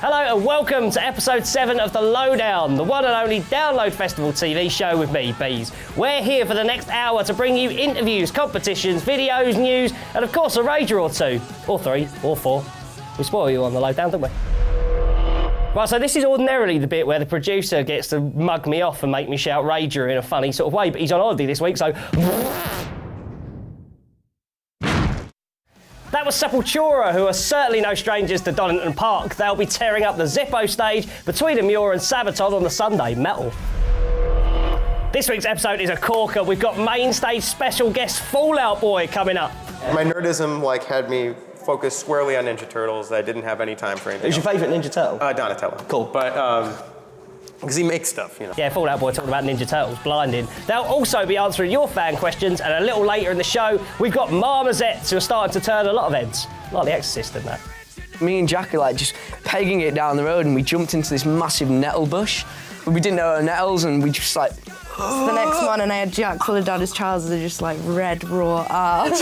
Hello and welcome to episode 7 of the Lowdown, the one and only download festival TV show with me, Bees. We're here for the next hour to bring you interviews, competitions, videos, news, and of course a rager or two, or 3, or 4. We spoil you on the Lowdown, don't we? Right, so this is ordinarily the bit where the producer gets to mug me off and make me shout rager in a funny sort of way, but he's on holiday this week, so... That was Sepultura, who are certainly no strangers to Donington Park. They'll be tearing up the Zippo stage between Amur and Sabaton on the Sunday Metal. This week's episode is a corker. We've got main stage special guest Fallout Boy coming up. My nerdism had me focused squarely on Ninja Turtles. I didn't have any time for anything Who's your favourite Ninja Turtle? Donatello. Cool. But, because he makes stuff, you know. Yeah, Fallout Boy talking about Ninja Turtles, blinding. They'll also be answering your fan questions, and a little later in the show, we've got Marmosets who are starting to turn a lot of heads. Like The Exorcist and that. Me and Jack are just pegging it down the road, and we jumped into this massive nettle bush. But we didn't know our nettles, and we just The next one, and I had Jack pulling down his trousers, and just red, raw art.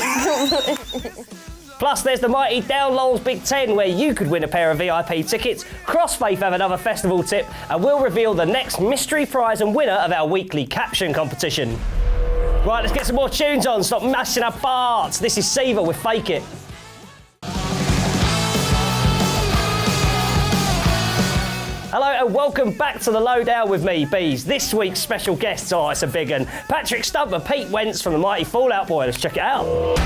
Plus, there's the mighty Down Lowell's Big Ten, where you could win a pair of VIP tickets. Crossfaith have another festival tip, and we'll reveal the next mystery prize and winner of our weekly caption competition. Right, let's get some more tunes on. Stop mashing our farts. This is Seaver with Fake It. Hello and welcome back to the Lowdown with me, Bees. This week's special guests, it's a big one. Patrick Stump and Pete Wentz from the mighty Fallout Boy. Let's check it out.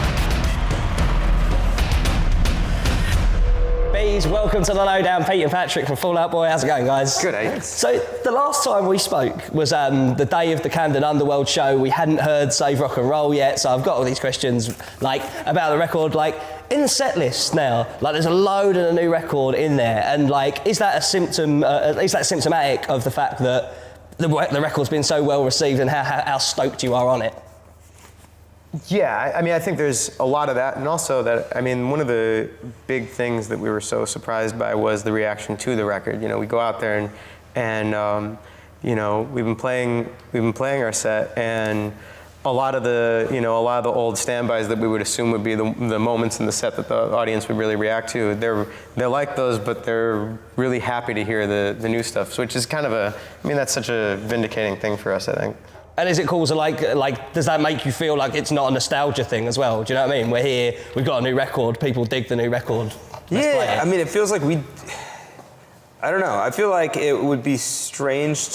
Bees, welcome to the Lowdown. Pete and Patrick from Fallout Boy. How's it going, guys? Good, eh? So the last time we spoke was the day of the Camden Underworld show. We hadn't heard Save Rock and Roll yet, so I've got all these questions about the record. In the set list now, there's a load of a new record in there, and is that a symptom? Is that symptomatic of the fact that the record's been so well received and how stoked you are on it? Yeah, I think there's a lot of that, and also that, one of the big things that we were so surprised by was the reaction to the record. We go out there and we've been playing our set, and a lot of the old standbys that we would assume would be the moments in the set that the audience would really react to. They're like those, but they're really happy to hear the new stuff, which is kind of that's such a vindicating thing for us, I think. And is it cool to does that make you feel like it's not a nostalgia thing as well? Do you know what I mean? We're here, we've got a new record, people dig the new record. Yeah, it feels like I don't know, I feel like it would be strange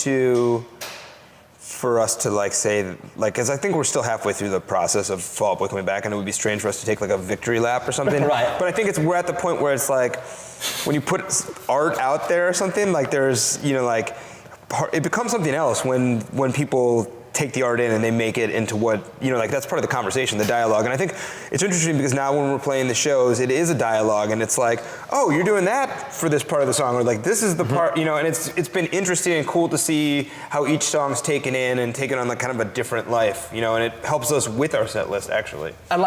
for us to say, because I think we're still halfway through the process of Fall Out Boy coming back, and it would be strange for us to take a victory lap or something. Right. But I think we're at the point where it's when you put art out there or something, there's, it becomes something else when people take the art in and they make it into what, that's part of the conversation, the dialogue. And I think it's interesting because now when we're playing the shows, it is a dialogue, and it's oh, you're doing that for this part of the song, or this is the part, and it's been interesting and cool to see how each song's taken in and taken on kind of a different life, and it helps us with our set list, actually. And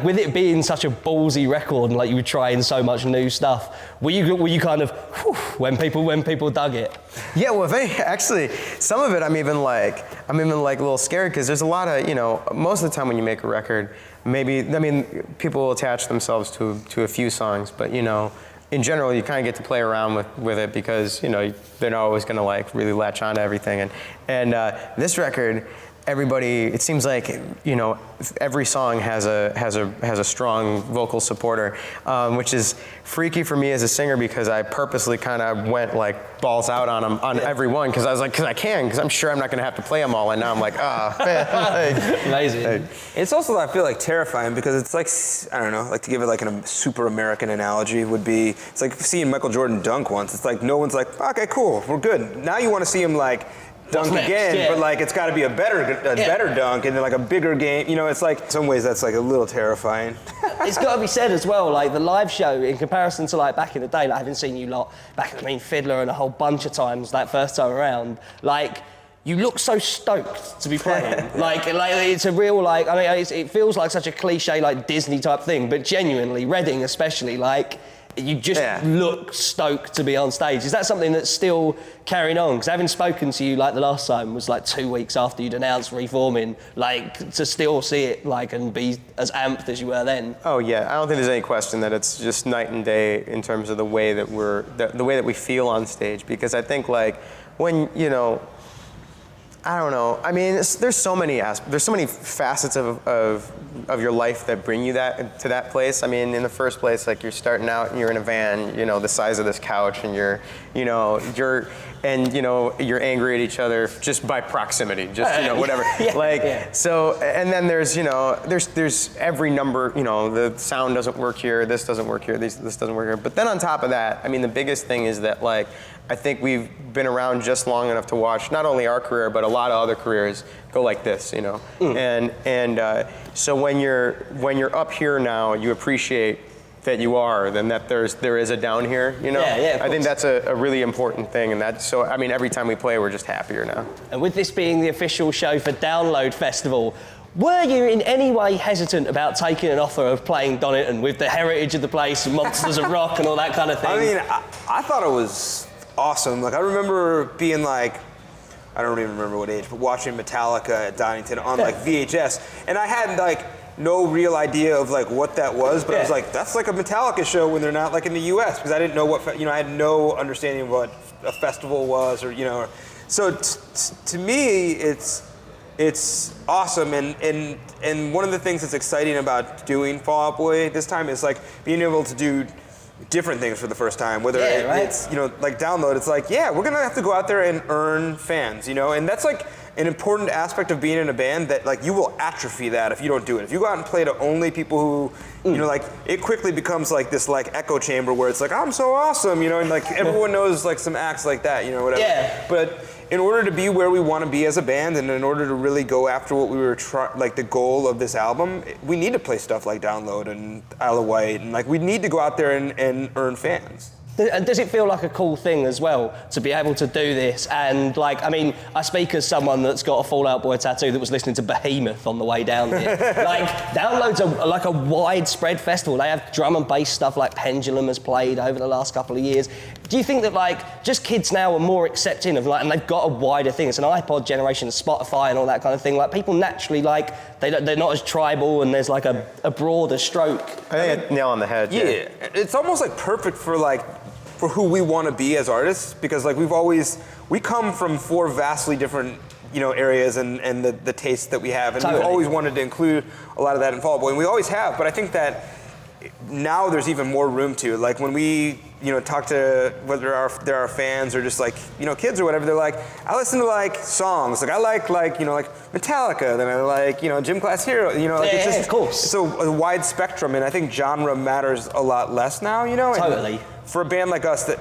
with it being such a ballsy record, and you were trying so much new stuff, were you kind of, when people dug it? Yeah, well, actually, some of it I'm even a little scared, because there's a lot of, most of the time when you make a record, people will attach themselves to a few songs, but in general, you kind of get to play around with it, because they're not always going to really latch on to everything. And this record, everybody, it seems like every song has a strong vocal supporter, which is freaky for me as a singer, because I purposely kind of went balls out on them on every one, because I was because I'm sure I'm not going to have to play them all, and now I'm man. Amazing. It's also, I feel terrifying, because it's I don't know, to give it a super American analogy would be, it's like seeing Michael Jordan dunk once. It's no one's okay, cool, we're good. Now you want to see him dunk again, yeah. But it's got to be a better dunk, and then a bigger game. It's in some ways that's a little terrifying. It's got to be said as well, the live show in comparison to back in the day, having seen you lot back at Fiddler and a whole bunch of times that first time around, you look so stoked to be playing. It's a real it feels like such a cliche Disney type thing, but genuinely Reading especially you just Yeah. look stoked to be on stage. Is that something that's still carrying on? Because having spoken to you like the last time was like 2 weeks after you'd announced reforming, like to still see it like and be as amped as you were then. Oh yeah, I don't think there's any question that it's just night and day in terms of the way that the way that we feel on stage. Because I think like when I don't know. I mean, there's so many facets of your life that bring you to that place. I mean, in the first place, like you're starting out and you're in a van, the size of this couch, and you're angry at each other just by proximity, just whatever. So, and then there's every number. The sound doesn't work here. This doesn't work here. This doesn't work here. But then on top of that, I mean, the biggest thing is that like I think we've been around just long enough to watch not only our career but a lot of other careers go like this, And so when you're up here now, you appreciate that you are, then that there is a down here, I think that's a really important thing, and so I mean every time we play, we're just happier now. And with this being the official show for Download Festival, were you in any way hesitant about taking an offer of playing Donington with the heritage of the place and Monsters of Rock and all that kind of thing? I mean, I thought it was awesome. Like I remember being like, I don't even remember what age, but watching Metallica at Donington on like VHS, and I had like no real idea of like what that was, but I was like, that's like a Metallica show when they're not like in the U.S. because I didn't know what I had no understanding of what a festival was or So to me, it's awesome, and one of the things that's exciting about doing Fall Out Boy this time is like being able to do different things for the first time, whether it's like Download, it's like we're gonna have to go out there and earn fans, and that's like an important aspect of being in a band that like you will atrophy that if you don't do it. If you go out and play to only people who like it quickly becomes like this like echo chamber where it's like I'm so awesome, and like everyone knows like some acts like that, whatever. But in order to be where we want to be as a band, and in order to really go after what we were like the goal of this album, we need to play stuff like Download and Isle of Wight, and like we need to go out there and earn fans. And does it feel like a cool thing as well to be able to do this? And like, I mean, I speak as someone that's got a Fall Out Boy tattoo that was listening to Behemoth on the way down here. Like, Download's like a widespread festival. They have drum and bass stuff like Pendulum has played over the last couple of years. Do you think that like just kids now are more accepting of like, and they've got a wider thing? It's an iPod generation, Spotify and all that kind of thing. Like people naturally like they're not as tribal, and there's like a broader stroke. I think nail on the head. Yeah, it's almost like perfect for who we want to be as artists, because like we come from 4 vastly different areas and the tastes that we have, and we've always wanted to include a lot of that in Fall Out Boy, and we always have. But I think that now there's even more room to, like when we talk to whether there are fans or just like kids or whatever, they're like, I listen to like songs, like I like Metallica, then I like Gym Class Hero, it's just of course. So a wide spectrum, and I think genre matters a lot less now, Totally. And for a band like us that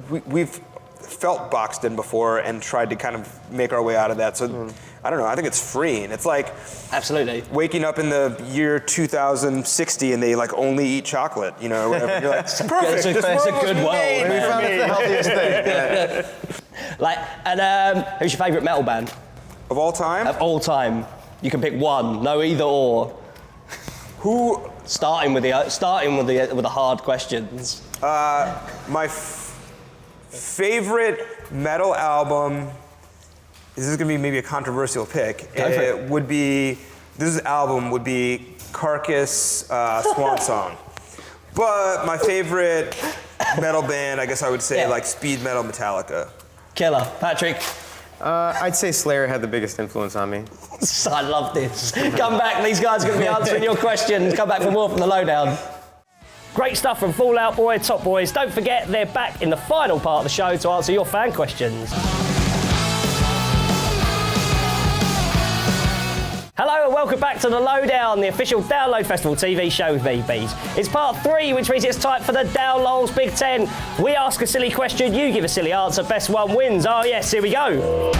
we've felt boxed in before and tried to kind of make our way out of that. So I don't know, I think it's freeing. It's like absolutely waking up in the year 2060 and they like only eat chocolate, or whatever. You're like, it's perfect. It's a good world. We found it's the healthiest thing. Yeah. Like, and who's your favourite metal band? Of all time? Of all time. You can pick one, no either or. Who? Starting with the hard questions. My favorite metal album, this is gonna be maybe a controversial pick. This album would be Carcass, Swan Song. But my favorite metal band, I guess I would say like speed metal Metallica. Killer. Patrick? I'd say Slayer had the biggest influence on me. I love this. Come back, these guys are going to be answering your questions. Come back for more from the Lowdown. Great stuff from Fall Out Boy, Top Boys. Don't forget, they're back in the final part of the show to answer your fan questions. Hello and welcome back to the Lowdown, the official Download Festival TV show with me, Bees. It's part 3, which means it's time for the Downloads Big 10. We ask a silly question, you give a silly answer, best one wins. Oh yes, here we go.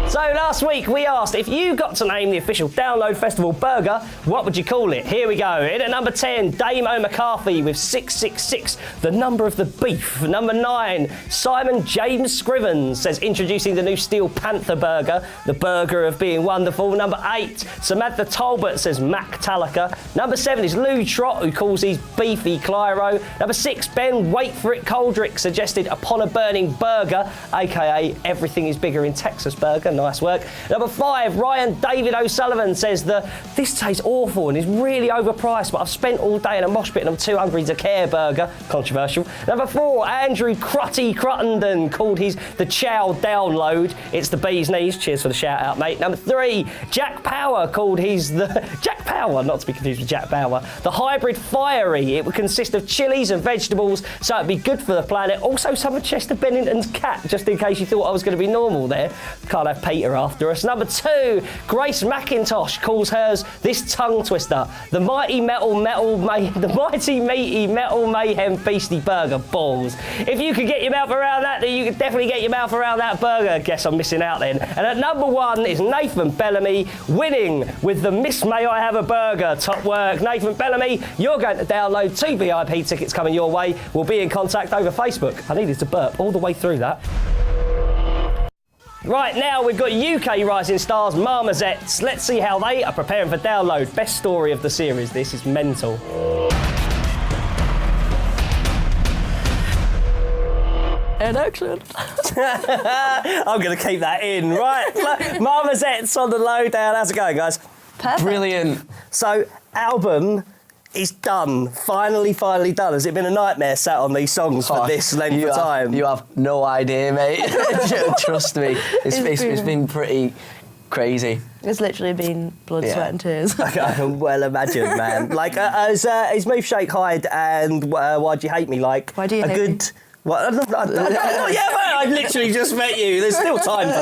So So last week we asked if you got to name the official Download Festival burger, what would you call it? Here we go. In at number 10, Damo McCarthy with 666, the number of the beef. Number 9, Simon James Scrivens says introducing the new Steel Panther burger, the burger of being wonderful. Number 8, Samantha Talbot says Mac Talaka. Number 7 is Lou Trott, who calls these beefy Clyro. Number 6, Ben Wait For It Coldrick suggested Upon a Burning Burger, aka Everything is Bigger in Texas burger. Nice work. Number 5, Ryan David O'Sullivan says this tastes awful and is really overpriced, but I've spent all day in a mosh pit and I'm too hungry to care burger. Controversial. Number 4, Andrew Crutty Cruttenden called his the Chow Download. It's the bee's knees. Cheers for the shout out, mate. Number 3, Jack Power called his the Jack Power, not to be confused with Jack Bauer, the Hybrid Fiery. It would consist of chilies and vegetables, so it'd be good for the planet. Also, some of Chester Bennington's cat, just in case you thought I was going to be normal there. Can't have Peter after us. Number 2, Grace McIntosh calls hers this tongue twister, the Mighty Meaty Metal Mayhem Beastie Burger Balls. If you could get your mouth around that, then you could definitely get your mouth around that burger. Guess I'm missing out then. And at number 1 is Nathan Bellamy, winning with the Miss May I Have a Burger. Top work, Nathan Bellamy. You're going to download 2 VIP tickets coming your way. We'll be in contact over Facebook. I needed to burp all the way through that. Right, now we've got UK rising stars Marmosets. Let's see how they are preparing for download. Best story of the series. This is mental. An action. I'm going to keep that in. Right, Marmosets on the Lowdown. How's it going, guys? Perfect. Brilliant. So, album is done. Finally done. Has it been a nightmare sat on these songs for this length of time? You have no idea, mate. Trust me. It's been pretty crazy. It's literally been blood, sweat and tears. I can well imagine, man. Like, is Move, Shake, Hide and Why'd You Hate Me like Why do you a hate good... me? What? Yeah, mate, I've literally just met you. There's still time for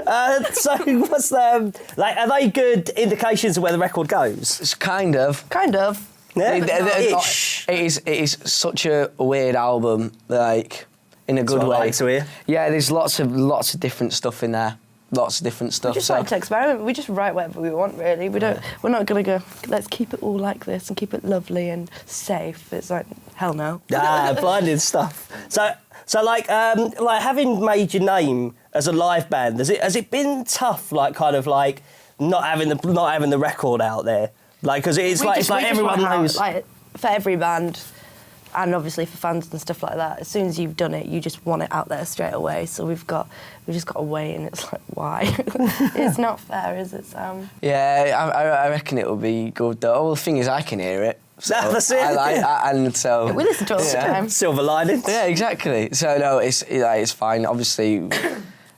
that. So, what's like? Are they good indications of where the record goes? It's kind of. Kind of. Yeah, It is such a weird album, like in a good That's what I way. like to hear. Yeah, there's lots of different stuff in there. Lots of different stuff. We just like to experiment. We just write whatever we want, really. We're not going to go, let's keep it all like this and keep it lovely and safe. It's like, hell no. Blinding stuff. So like having made your name as a live band, has it been tough, like kind of like not having the record out there, like because it's like everyone knows. Like for every band, and obviously for fans and stuff like that, as soon as you've done it, you just want it out there straight away. So we just got to wait, and it's like, why? It's not fair, is it, Sam? Yeah, I reckon it will be good though. Well, the thing is, I can hear it. So That's it. and so We listen to it all the time. Silver linings. Yeah, exactly. So no, it's fine. Obviously,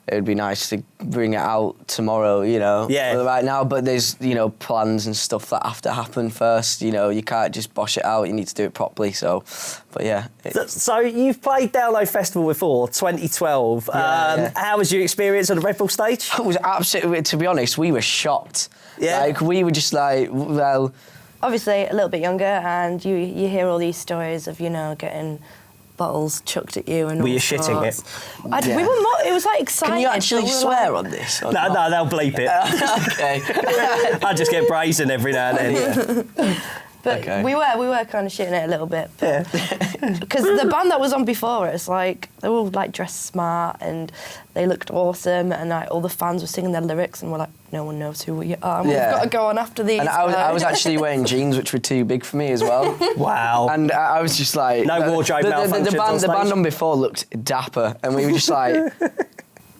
it would be nice to bring it out tomorrow, you know. Yeah. Right now, but there's plans and stuff that have to happen first. You can't just bosh it out. You need to do it properly. So, but yeah. So you've played Download Festival before, 2012. Yeah. How was your experience on the Red Bull stage? It was absolutely. To be honest, we were shocked. Yeah. Like we were just like, well. Obviously, a little bit younger, and you hear all these stories of getting bottles chucked at you and. Were all you shitting it? sorts. We were more. It was like exciting. Can you actually swear on this? No, they'll bleep it. Okay. I just get brazen every now and then. But Okay. we were kind of shitting it a little bit. Because the band that was on before us, like, they were all like dressed smart and they looked awesome, and like all the fans were singing their lyrics, and we're like, no one knows who we are. And Yeah. We've got to go on after these. And I was actually wearing jeans which were too big for me as well. Wow. And I was just like... No wardrobe malfunctions on the band stage? on before looked dapper, and we were just like...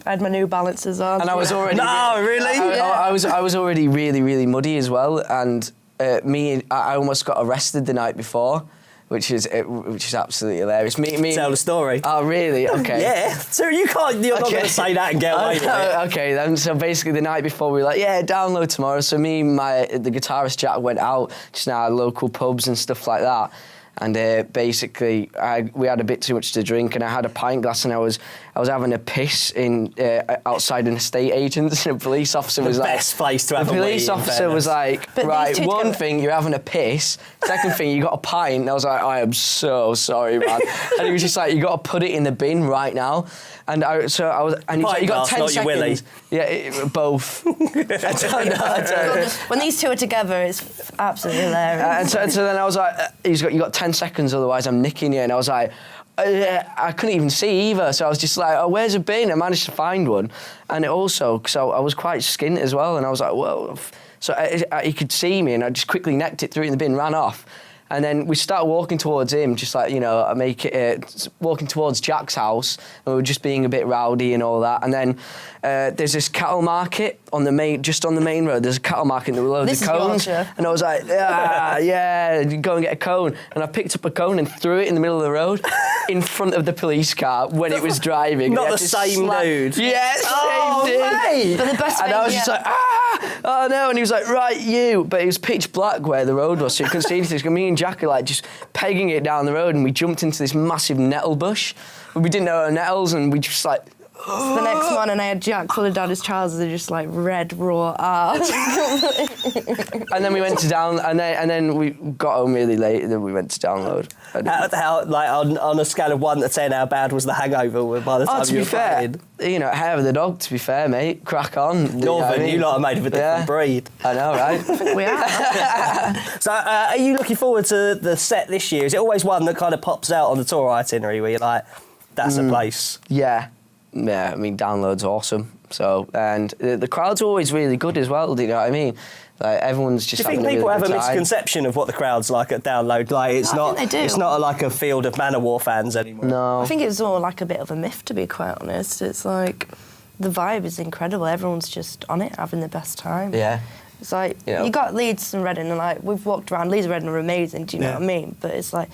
I had my New Balances on. And I was already... No, really? I was already really, really muddy as well, and I almost got arrested the night before, which is absolutely hilarious. Tell the story. Oh, really? Okay. Yeah. So you're not going to say that and get away with it. Okay, then. So basically, the night before, we were like, yeah, download tomorrow. So me and the guitarist Jack went out just now, local pubs and stuff like that. And basically, we had a bit too much to drink, and I had a pint glass, and I was having a piss in outside an estate agent's, and a police officer was like... best place to have a The wee, police in officer was like, But right, these two one together- thing, you're having a piss. Second thing, you got a pint. And I was like, I am so sorry, man. And he was just like, you got to put it in the bin right now. And I was, and he was like, you got glass, 10 not your willy. seconds. Yeah, both. I don't know. When these two are together, it's absolutely hilarious. And so then I was like, you got 10 seconds, otherwise I'm nicking you. And I was like, I couldn't even see either. So I was just like, oh, where's a bin? I managed to find one. And it also, so I was quite skint as well. And I was like, whoa. So he could see me, and I just quickly necked it, threw it in the bin, ran off. And then we started walking towards him, just like, you know, walking towards Jack's house, and we were just being a bit rowdy and all that. And then there's this cattle market just on the main road. There's a cattle market, and there were loads of cones. Yorkshire. And I was like, yeah, go and get a cone. And I picked up a cone and threw it in the middle of the road in front of the police car when it was driving. Not They the had to same dude. Yeah, Oh, same dude. mate. But the best And thing, I was just like, oh no, and he was like, right, you. But it was pitch black where the road was, so you couldn't see anything. So me and Jack are like just pegging it down the road, and we jumped into this massive nettle bush. We didn't know our nettles, and we just like... So the next morning, I had Jack pulling down his trousers and just like red raw ass. And then we went to and then we got home really late, and then we went to download. How like on a scale of 1 to 10, how bad was the hangover by the time To you be were fair, playing? you know, hair of the dog, to be fair, mate. Crack on. You know what I Northern, mean? you lot are made of a different Yeah. breed. I know, right? We are. So, are you looking forward to the set this year? Is it always one that kind of pops out on the tour itinerary where you're like, that's a place? Yeah, I mean, download's awesome. So, and the crowd's always really good as well, do you know what I mean? Like, everyone's just Do you think having people a have really a good time. misconception of what the crowd's like at Download? Like, it's I not. think they do. It's not like a field of Manowar fans anymore. No. I think it's all like a bit of a myth, to be quite honest. It's like the vibe is incredible. Everyone's just on it, having the best time. Yeah. It's like Yeah. you got Leeds and Reading, and like we've walked around. Leeds and Reading are amazing. Do you know Yeah. what I mean? But it's like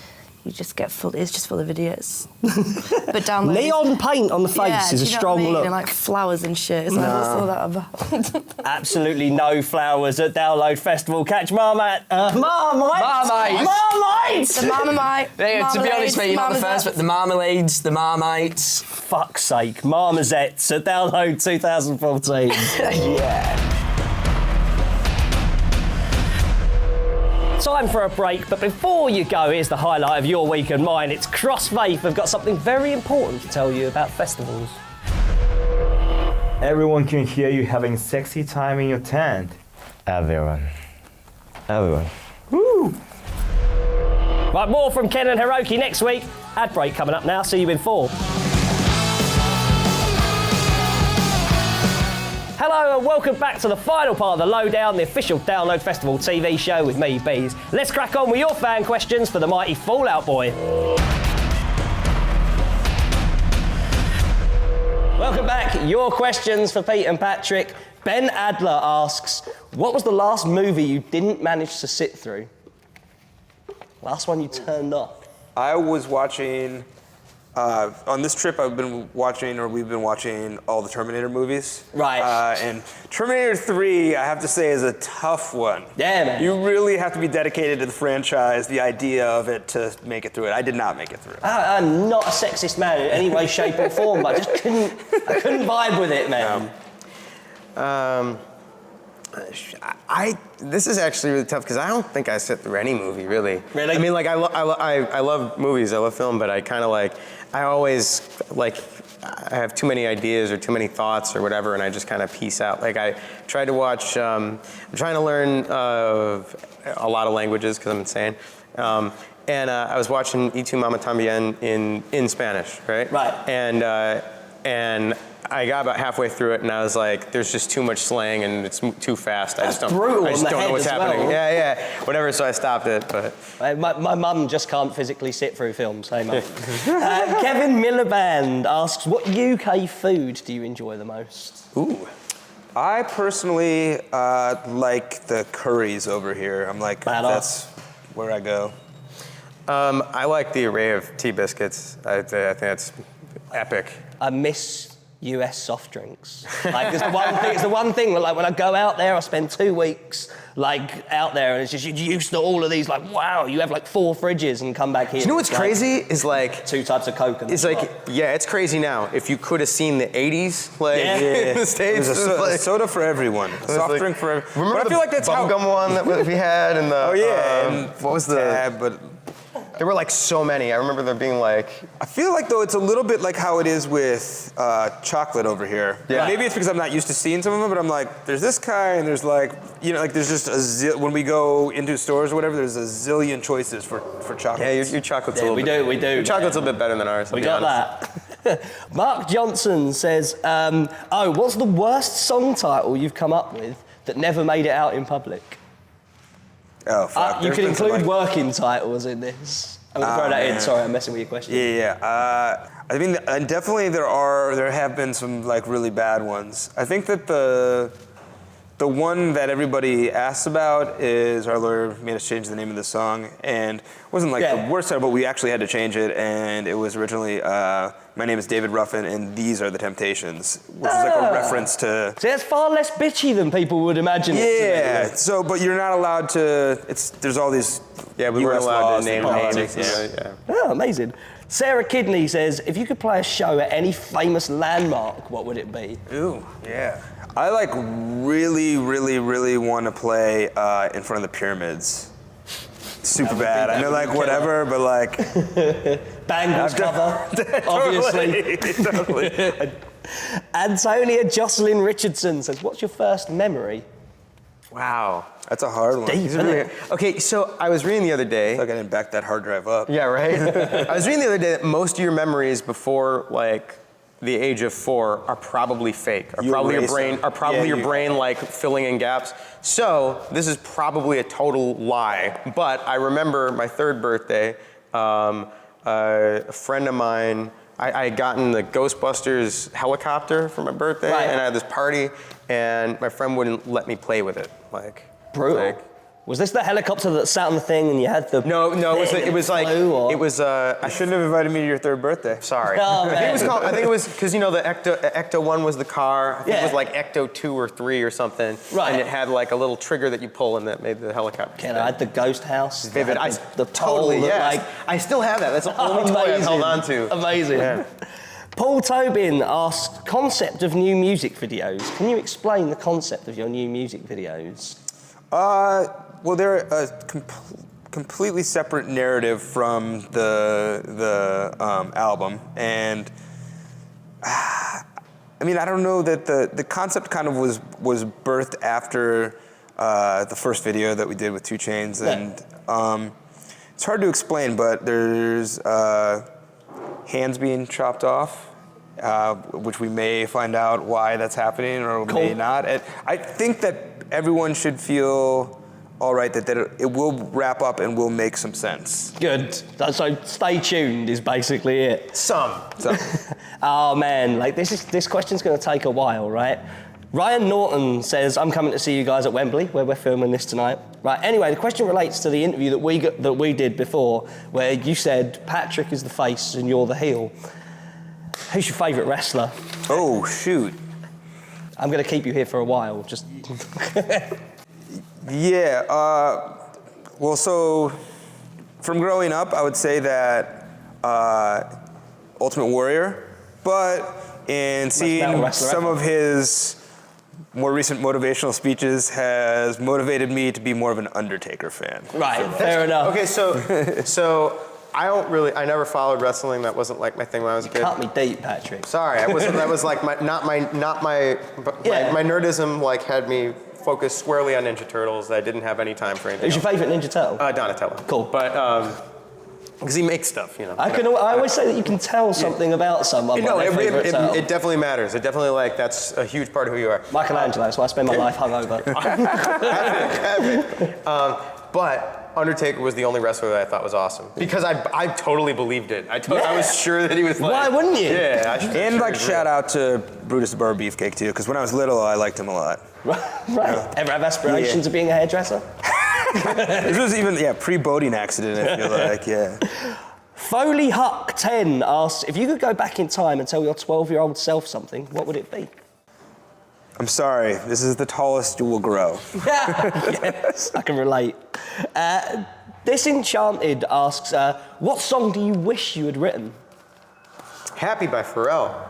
you just get full. It's just full of idiots. But Download. Neon paint on the face yeah, is do a you know strong what I mean? look. And like flowers and shit. It's like what's all that about? Absolutely no flowers at Download Festival. Catch Marmite. Marmite. The Marmite. Yeah, to be honest, mate, you're not the first, but the marmalades, the Marmites. Fuck's sake. Marmosets at Download 2014. Yeah. Time for a break, but before you go, here's the highlight of your week and mine. It's Crossfaith. Have got something very important to tell you about festivals. Everyone can hear you having sexy time in your tent. Everyone. Woo! Right, more from Ken and Hiroki next week. Ad break coming up now. See you in 4. Hello and welcome back to the final part of the Lowdown, the official Download Festival TV show with me, Bees. Let's crack on with your fan questions for the mighty Fallout Boy. Welcome back. Your questions for Pete and Patrick. Ben Adler asks, what was the last movie you didn't manage to sit through? Last one you turned off? I was watching, on this trip we've been watching all the Terminator movies. Right. And Terminator 3, I have to say, is a tough one. Yeah, man. You really have to be dedicated to the franchise, the idea of it, to make it through it. I did not make it through. I'm not a sexist man in any way, shape or form, but I just couldn't vibe with it, man. This is actually really tough because I don't think I sit through any movie really. Really? I mean, like I love movies, I love film, but I kind of like I always like I have too many ideas or too many thoughts or whatever, and I just kind of piece out. Like I try to watch. I'm trying to learn a lot of languages because I'm insane. And I was watching Y Tu Mama Tambien in Spanish, right? Right. And I got about halfway through it, and I was like, "There's just too much slang, and it's too fast. I just don't brutal I just on the don't know head what's as happening." well. Yeah, whatever. So I stopped it, but My mum just can't physically sit through films, hey mum. Kevin Miliband asks, what UK food do you enjoy the most? Ooh. I personally like the curries over here. I'm like, Badass. that's where I go. I like the array of tea biscuits. I think that's epic. I miss US soft drinks. Like, it's the one thing, like, when I go out there, I spend 2 weeks, like, out there, and it's just, you're used to all of these, like, wow, you have, like, 4 fridges and come back here. You know what's like, crazy is like 2 types of Coke. And it's like, yeah, it's crazy now. If you could have seen the 80s, like in the States, There's a soda for everyone. A soft like, drink for everyone. Remember But I feel like that's how. bubblegum one that we had and the Oh yeah. and what was the Tab, but there were like so many. I remember there being like I feel like though it's a little bit like how it is with chocolate over here. Yeah. Maybe it's because I'm not used to seeing some of them, but I'm like, there's this kind, and there's like, like there's just when we go into stores or whatever, there's a zillion choices for chocolate. yeah, your chocolate's a Yeah, little we do. Your chocolate's a bit better than ours. We got that. Mark Johnson says, what's the worst song title you've come up with that never made it out in public? Oh fuck. You There's could been some, include like- working titles in this. I'm going to throw that in. man. Sorry, I'm messing with your question. Yeah. I mean, and definitely there have been some like really bad ones. I think that the one that everybody asks about is our lawyer made us change the name of the song, and it wasn't like the worst title, but we actually had to change it, and it was originally My Name is David Ruffin, and These Are the Temptations, which is like a reference to. See, that's far less bitchy than people would imagine. It to be. Yeah. So, but you're not allowed to. There's all these. Yeah, we weren't US allowed laws to name and names. politics. Yeah. Oh, amazing. Sarah Kidney says, if you could play a show at any famous landmark, what would it be? Ooh, yeah. I like really, really, really want to play in front of the pyramids. Super bad. I know, like, whatever, but like. Bangles cover, obviously. Totally. Antonia Jocelyn Richardson says, what's your first memory? Wow. That's a hard one. Deep, isn't it? Okay, so I was reading the other day. Like I didn't back that hard drive up. Yeah, right? I was reading the other day that most of your memories before like the age of 4 are probably fake. Are You probably your erase brain them. are probably Yeah, your you- brain like filling in gaps. So this is probably a total lie. But I remember my 3rd birthday, a friend of mine, I had gotten the Ghostbusters helicopter for my birthday, Right. and I had this party, and my friend wouldn't let me play with it. Like Brutal. like, Was this the helicopter that sat on the thing and you had the... no, thing it was and like flew, or- it was I shouldn't have invited me to your 3rd birthday. Sorry. Oh, I man. think it was because, you know, the Ecto 1 was the car. I think it Yeah. was like Ecto 2 or 3 or something. Right. And it had like a little trigger that you pull and that made the helicopter. Ken, I had the ghost house. Vivid. I I had the pole totally, that, yeah. like... I still have that. That's the only toy I've held on to. Amazing. Yeah. Paul Tobin asked, concept of new music videos. Can you explain the concept of your new music videos? Well, they're a completely separate narrative from the album, and I mean, I don't know that the concept kind of was birthed after the first video that we did with 2 Chainz, and it's hard to explain, but there's hands being chopped off. Which we may find out why that's happening or may not. I think that everyone should feel all right that it will wrap up and will make some sense. Good. So stay tuned is basically it. Some. So, Oh man, like this question's going to take a while, right? Ryan Norton says, I'm coming to see you guys at Wembley, where we're filming this tonight. Right, anyway, the question relates to the interview that we did before, where you said Patrick is the face and you're the heel. Who's your favourite wrestler? oh shoot. I'm going to keep you here for a while, just... Yeah. Well, so from growing up, I would say that Ultimate Warrior, but in seeing Metal wrestler some ever. of his more recent motivational speeches has motivated me to be more of an Undertaker fan. Right, fair enough. Okay, so I never followed wrestling. That wasn't like my thing when I was a kid. Cut me deep, Patrick. Sorry, that was like my nerdism like had me focused squarely on Ninja Turtles. I didn't have any time for anything Who's your else. favourite Ninja Turtle? Donatello. Cool. But because he makes stuff, you know. I always say that you can tell something about someone No, by their favourite turtle. it definitely matters. It definitely like that's a huge part of who you are. Michelangelo, so I spend my life hungover. But Undertaker was the only wrestler that I thought was awesome because I totally believed it. I was sure that he was like. Why wouldn't you? Yeah. And like shout out to Brutus the Barber Beefcake too, because when I was little, I liked him a lot. Right. Ever have aspirations of being a hairdresser? This was even pre-boating accident. I feel like Foley Huck 10 asks, if you could go back in time and tell your 12-year-old self something, what would it be? I'm sorry, this is the tallest you will grow. Yes, I can relate. Disenchanted asks, what song do you wish you had written? Happy by Pharrell.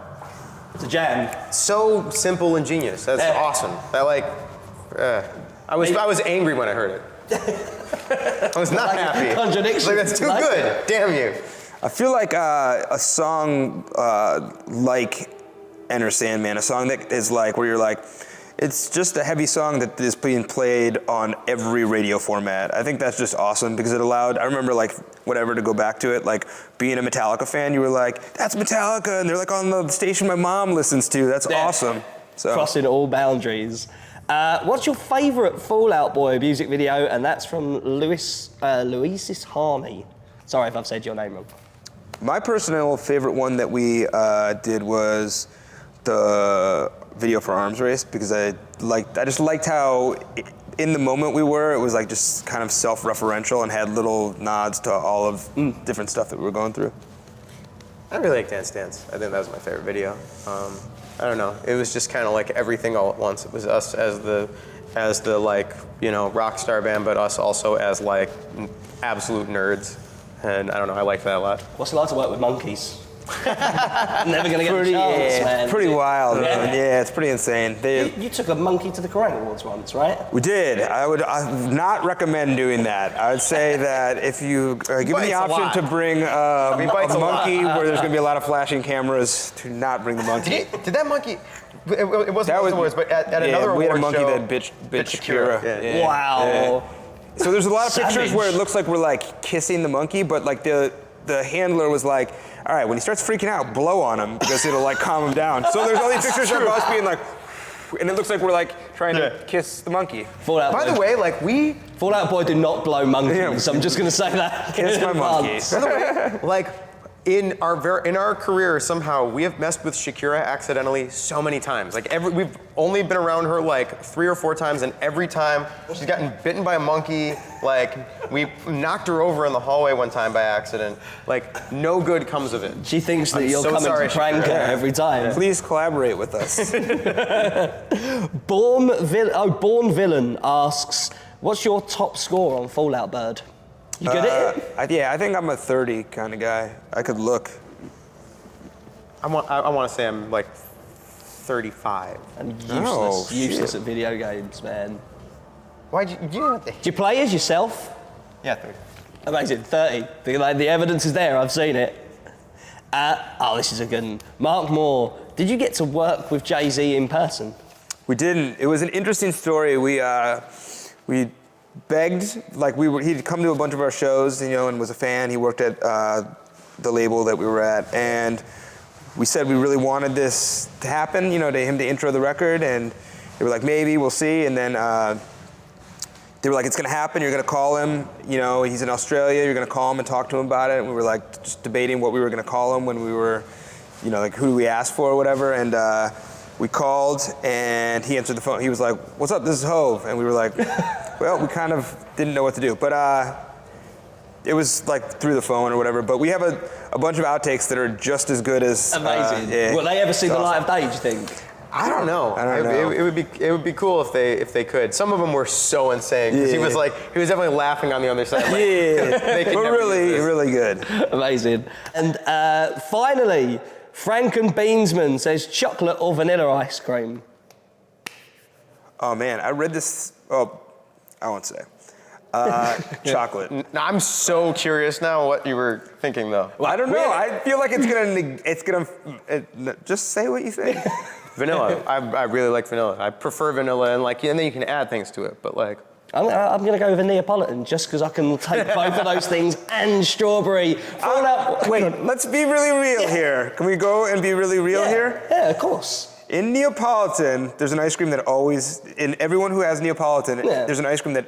It's a jam. So simple and genius. That's awesome. I was angry when I heard it. I was not happy. Contradiction. Like, that's too good. Damn you. I feel like a song like Enter Sandman, a song that is like, where you're like, it's just a heavy song that is being played on every radio format. I think that's just awesome because it allowed, I remember like, whatever, to go back to it, like being a Metallica fan, you were like, that's Metallica, and they're like on the station my mom listens to, that's awesome. So. Crossing all boundaries. What's your favourite Fall Out Boy music video? And that's from Luisis Harney. Sorry if I've said your name wrong. My personal favorite one that we did was the video for Arms Race, because I just liked how in the moment we were, it was like just kind of self-referential and had little nods to all of different stuff that we were going through. I really like Dance Dance. I think that was my favorite video. I don't know. It was just kind of like everything all at once. It was us as the like, you know, rock star band, but us also as like absolute nerds. And I don't know, I like that a lot. What's it like to work with monkeys? Never gonna get a chance, man. Pretty wild, man. Yeah, it's pretty insane. You took a monkey to the Kerrang Awards once, right? We did. I would not recommend doing that. I would say that if you give me the option to bring a monkey where there's going to be a lot of flashing cameras, to not bring the monkey. Did that monkey? It wasn't those awards, but at another award we had a monkey show, that bitched Shakira. Yeah. Wow. Yeah. So there's a lot of pictures Savage. where it looks like we're like kissing the monkey, but like the handler was like, all right, when he starts freaking out, blow on him because it'll like calm him down. So there's all these pictures of us being like, and it looks like we're like trying to kiss the monkey. Fall Out By Boy. the way, like Fall Out Boy do not blow monkeys. I'm just gonna say that. Kiss my monkey. by the way, like in our career, somehow we have messed with Shakira accidentally so many times. Like we've only been around her like 3 or 4 times, and every time she's gotten bitten by a monkey. Like we knocked her over in the hallway one time by accident. Like no good comes of it. She thinks that I'm you're so coming sorry, to prank her Shakira. every time. Please collaborate with us. Born Villain asks, what's your top score on Fall Out Bird? You good at it? I think I'm a 30 kind of guy. I could look. I want to say I'm like 35. And Oh, useless shit. at video games, man. Why'd you know what Do you play as yourself? Yeah, 30. Amazing, 30. The evidence is there, I've seen it. This is a good one. Mark Moore, did you get to work with Jay-Z in person? We didn't. It was an interesting story. We begged, like he'd come to a bunch of our shows, you know, and was a fan. He worked at the label that we were at, and we said we really wanted this to happen, you know, to him to intro the record, and they were like, maybe, we'll see, and then they were like, it's gonna happen, you're gonna call him, you know, he's in Australia, you're gonna call him and talk to him about it, and we were like just debating what we were gonna call him when we were, you know, like who do we ask for or whatever, and we called and he answered the phone. He was like, what's up, this is Hove, and we were like, well, we kind of didn't know what to do, but it was like through the phone or whatever, but we have a bunch of outtakes that are just as good as Amazing. yeah. Will they ever see the light of day, do you think? I don't know. It would be cool if they could. Some of them were so insane because he was definitely laughing on the other side. Like, Yeah, could we're never use this. really good. Amazing. And finally, Franken Beansman says chocolate or vanilla ice cream. Oh man, I read this. Oh, I won't say. Chocolate. Now, I'm so curious now what you were thinking though. Well, I don't know. I feel like it's gonna just say what you think. Vanilla. I really like vanilla. I prefer vanilla, and then you can add things to it. But like, I'm going to go with a Neapolitan just because I can take both of those things and strawberry. Wait, let's be really real here. Can we go and be really real here? Yeah, of course. In Neapolitan, there's an ice cream that in everyone who has Neapolitan, there's an ice cream that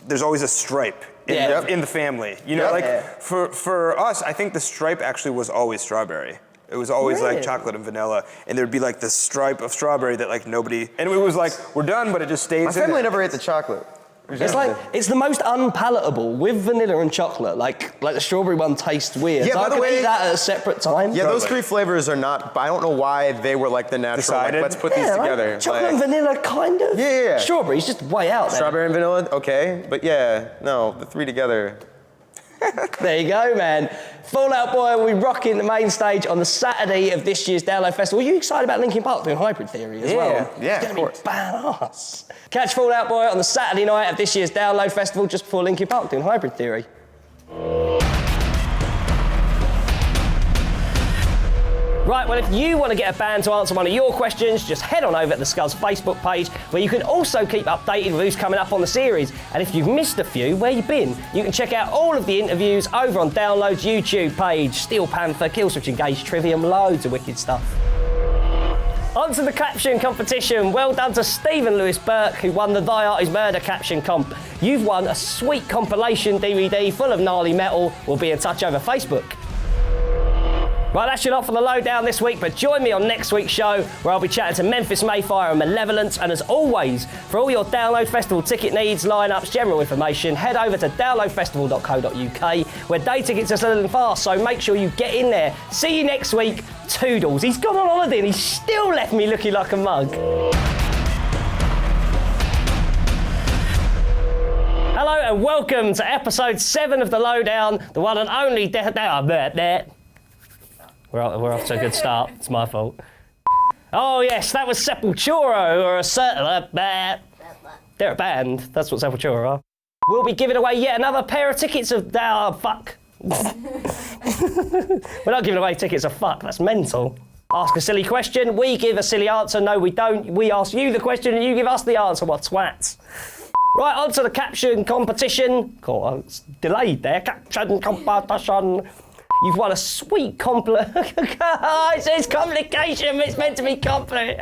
there's always a stripe in the family. You know, for us, I think the stripe actually was always strawberry. It was always like chocolate and vanilla, and there'd be like the stripe of strawberry that like nobody, and it was like, we're done, but it just stayed. my family never ate the chocolate. It's like, it's the most unpalatable with vanilla and chocolate. Like the strawberry one tastes weird. Yeah, so by I the could way- eat that at a separate time. Yeah, those three flavors are not. I don't know why they were like the natural. Like, Decided? let's put these Yeah, like together. chocolate Like, and vanilla, kind of. Yeah. Strawberry's just way out there. strawberry and vanilla, okay, but yeah, no, the three together. There you go, man. Fallout Boy will be rocking the main stage on the Saturday of this year's Download Festival. Are you excited about Linkin Park doing Hybrid Theory as well? Yeah, It's of gonna course. be badass. Catch Fallout Boy on the Saturday night of this year's Download Festival just before Linkin Park doing Hybrid Theory. Right, well, if you want to get a band to answer one of your questions, just head on over to the Scuzz Facebook page, where you can also keep updated with who's coming up on the series. And if you've missed a few, where you been? You can check out all of the interviews over on Download's YouTube page. Steel Panther, Killswitch Engage, Trivium, loads of wicked stuff. On to the caption competition. Well done to Stephen Lewis Burke, who won the Thy Art Is Murder caption comp. You've won a sweet compilation DVD full of gnarly metal. We'll be in touch over Facebook. Right, that's your lot for the Lowdown this week, but join me on next week's show, where I'll be chatting to Memphis Mayfire and Malevolence. And as always, for all your Download Festival ticket needs, lineups, general information, head over to downloadfestival.co.uk, where day tickets are selling fast, so make sure you get in there. See you next week. Toodles. He's gone on holiday and he's still left me looking like a mug. Hello and welcome to episode 7 of the Lowdown, the one and only We're off to a good start. It's my fault. Oh yes, that was Sepultura, or a certain... They're a band. That's what Sepultura are. We'll be giving away yet another pair of tickets of... Oh, fuck. We're not giving away tickets of fuck. That's mental. Ask a silly question. We give a silly answer. No, we don't. We ask you the question and you give us the answer. What twats. Right, on to the caption competition. Cool, it's delayed there. Caption competition. You've won a sweet compliment. It says complication, but it's meant to be compliment.